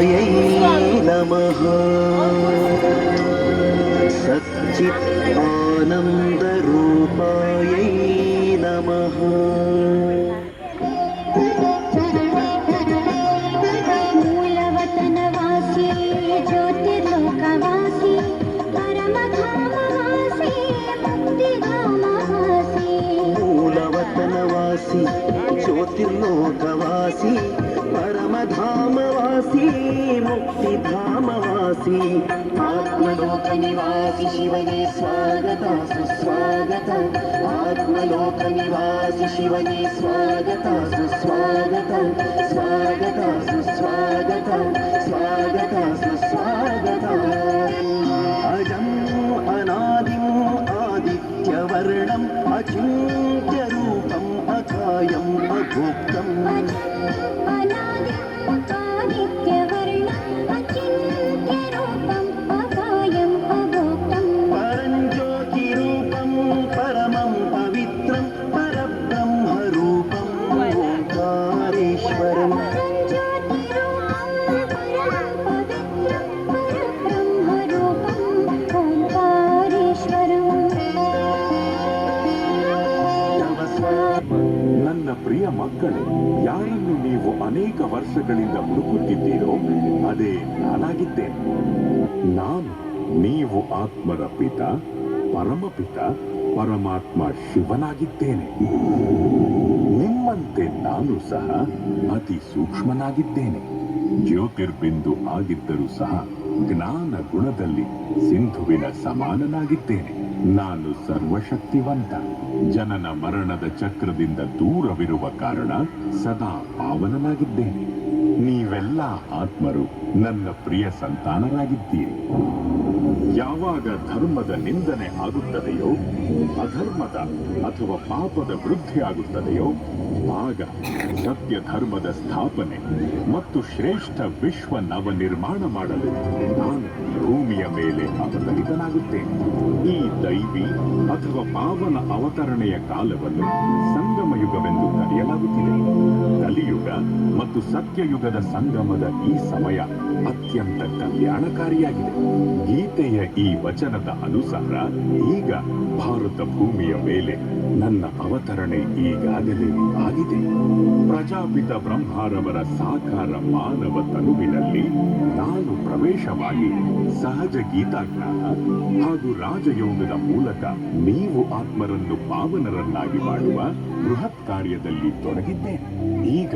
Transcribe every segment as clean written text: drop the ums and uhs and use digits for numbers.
नमः सच्चिदानन्दरूपायै नमः मूलवतनवासी ज्योतिर्लोकवासी परमधामवासी मुक्तिधामवासी मूलवतनवासी ज्योतिर्लोकवासी परमधामवासी मुक्तिधामवासी आत्मलोकनिवासी शिवने स्वागतं सुस्वागतम् आत्मलोकनिवासी शिवने स्वागतं सुस्वागतं स्वागतं सुस्वागतं स्वागतं सुस्वागतम् अजम् अनादिम् आदित्यवर्णम् अचिन्त्यरूपम् अकायम् अभोक्तम् ನನ್ನ ಪ್ರಿಯ ಮಕ್ಕಳೇ, ಯಾರನ್ನು ನೀವು ಅನೇಕ ವರ್ಷಗಳಿಂದ ಹುಡುಕುತ್ತಿದ್ದೀರೋ ಅದೇ ನಾನಾಗಿದ್ದೇನೆ. ನಾನು ನೀವು ಆತ್ಮರ ಪಿತ, ಪರಮಪಿತ, ಪರಮಾತ್ಮ ಶಿವನಾಗಿದ್ದೇನೆ. ನಿಮ್ಮಂತೆ ನಾನು ಸಹ ಅತಿ ಸೂಕ್ಷ್ಮನಾಗಿದ್ದೇನೆ. ಜ್ಯೋತಿರ್ಬಿಂದು ಆಗಿದ್ದರೂ ಸಹ ಜ್ಞಾನ ಗುಣದಲ್ಲಿ ಸಿಂಧುವಿನ ಸಮಾನನಾಗಿದ್ದೇನೆ. ನಾನು ಸರ್ವಶಕ್ತಿವಂತ. ಜನನ ಮರಣದ ಚಕ್ರದಿಂದ ದೂರವಿರುವ ಕಾರಣ ಸದಾ ಪಾವನನಾಗಿದ್ದೇನೆ. ನೀವೆಲ್ಲ ಆತ್ಮರು ನನ್ನ ಪ್ರಿಯ ಸಂತಾನರಾಗಿದ್ದೀರಿ. ಯಾವಾಗ ಧರ್ಮದ ನಿಂದನೆ ಆಗುತ್ತದೆಯೋ, ಅಧರ್ಮದ ಅಥವಾ ಪಾಪದ ವೃದ್ಧಿ ಆಗುತ್ತದೆಯೋ, ಆಗ ಸತ್ಯ ಧರ್ಮದ ಸ್ಥಾಪನೆ ಮತ್ತು ಶ್ರೇಷ್ಠ ವಿಶ್ವ ನವ ನಿರ್ಮಾಣ ಮಾಡಲು ನಾನು ಭೂಮಿಯ ಮೇಲೆ ಅವತರಿತನಾಗುತ್ತೇನೆ. ಈ ದೈವಿ ಅಥವಾ ಪಾವನ ಅವತರಣೆಯ ಕಾಲವನ್ನು ಸಂಗಮಯುಗವೆಂದು ಕರೆಯಲಾಗುತ್ತಿದೆ. ಕಲಿಯುಗ ಮತ್ತು ಸತ್ಯಯುಗದ ಸಂಗಮದ ಈ ಸಮಯ ಅತ್ಯಂತ ಕಲ್ಯಾಣಕಾರಿಯಾಗಿದೆ. ಗೀತೆಯ ಈ ವಚನದ ಅನುಸಾರ ಈಗ ಭಾರತ ಭೂಮಿಯ ಮೇಲೆ ನನ್ನ ಅವತರಣೆ ಈಗಾಗಲೇ ಆಗಿದೆ. ಪ್ರಜಾಪಿತ ಬ್ರಹ್ಮರವರ ಸಾಕಾರ ಮಾನವ ತನುವಿನಲ್ಲಿ ನಾನು ಪ್ರವೇಶವಾಗಿ ಸಹಜ ಗೀತಾಜ್ಞಾನ ಹಾಗೂ ರಾಜಯೋಗದ ಮೂಲಕ ನೀವು ಆತ್ಮರನ್ನು ಪಾವನರನ್ನಾಗಿ ಮಾಡುವ ಬೃಹತ್ ಕಾರ್ಯದಲ್ಲಿ ತೊಡಗಿದ್ದೇನೆ. ಈಗ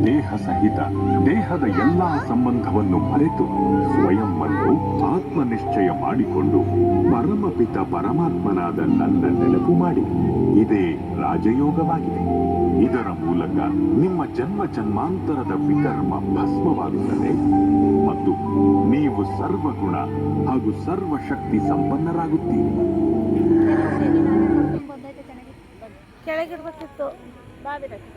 ದೇಹ ಸಹಿತ ದೇಹದ ಎಲ್ಲಾ ಸಂಬಂಧವನ್ನು ಮರೆತು ಸ್ವಯಂವನ್ನು ಆತ್ಮನಿಶ್ಚಯ ಮಾಡಿಕೊಂಡು ಪರಮಪಿತ ಪರಮಾತ್ಮನಾದ ನನ್ನ ನೆನಪು ಮಾಡಿ. ಇದೇ ರಾಜಯೋಗವಾಗಿದೆ. ಇದರ ಮೂಲಕ ನಿಮ್ಮ ಜನ್ಮ ಜನ್ಮಾಂತರದ ವಿಕರ್ಮ ಭಸ್ಮವಾಗುತ್ತದೆ ಮತ್ತು ನೀವು ಸರ್ವಗುಣ ಹಾಗೂ ಸರ್ವಶಕ್ತಿ ಸಂಪನ್ನರಾಗುತ್ತೀರಿ. ಕೆಳಗಿಡ್ಬೇಕಿತ್ತು.